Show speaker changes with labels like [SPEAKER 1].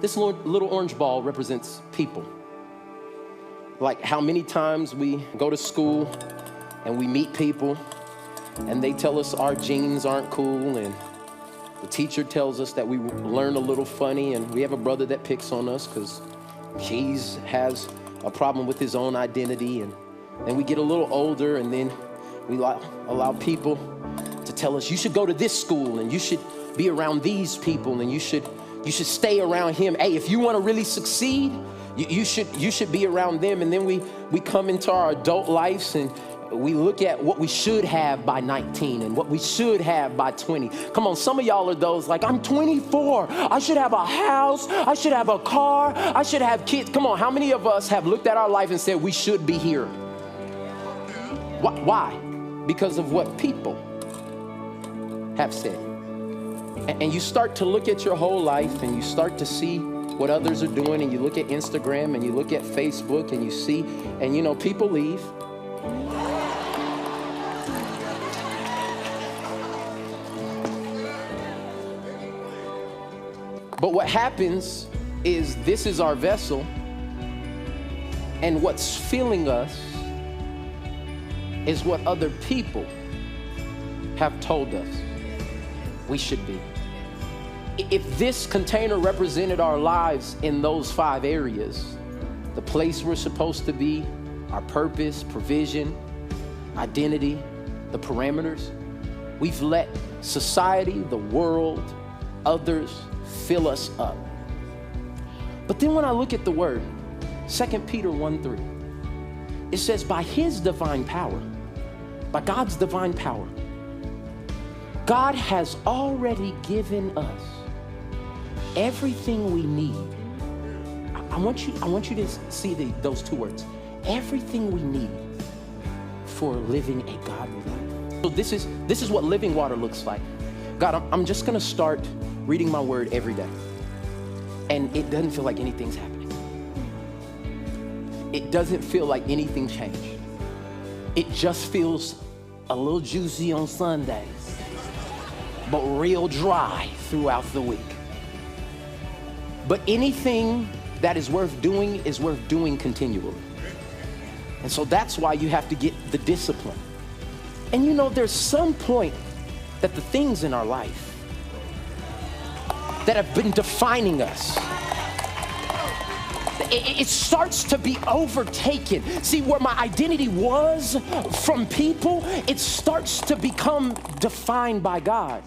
[SPEAKER 1] This little orange ball represents people. Like how many times we go to school and we meet people and they tell us our genes aren't cool, and the teacher tells us that we learn a little funny, and we have a brother that picks on us because he has a problem with his own identity, and then we get a little older and then we allow people to tell us you should go to this school and you should be around these people and you should stay around him. Hey, if you want to really succeed, you should be around them. And then we come into our adult lives and we look at what we should have by 19 and what we should have by 20. Come on, some of y'all are those like, I'm 24. I should have a house. I should have a car. I should have kids. Come on, how many of us have looked at our life and said we should be here? Why? Because of what people have said. And you start to look at your whole life and you start to see what others are doing, and you look at Instagram and you look at Facebook and you see, and you know, people leave. But what happens is this is our vessel, and what's filling us is what other people have told us we should be. If this container represented our lives in those 5 areas, the place we're supposed to be, our purpose, provision, identity, the parameters, we've let society, the world, others fill us up. But then when I look at the word, 2 Peter 1:3, it says, by his divine power, by God's divine power, God has already given us everything we need. I want you to see those 2 words. Everything we need for living a godly life. So this is what living water looks like. God, I'm just gonna start reading my word every day. And it doesn't feel like anything's happening. It doesn't feel like anything changed. It just feels a little juicy on Sundays, but real dry throughout the week. But anything that is worth doing continually. And so that's why you have to get the discipline. And you know, there's some point that the things in our life that have been defining us, it starts to be overtaken. See, where my identity was from people, it starts to become defined by God.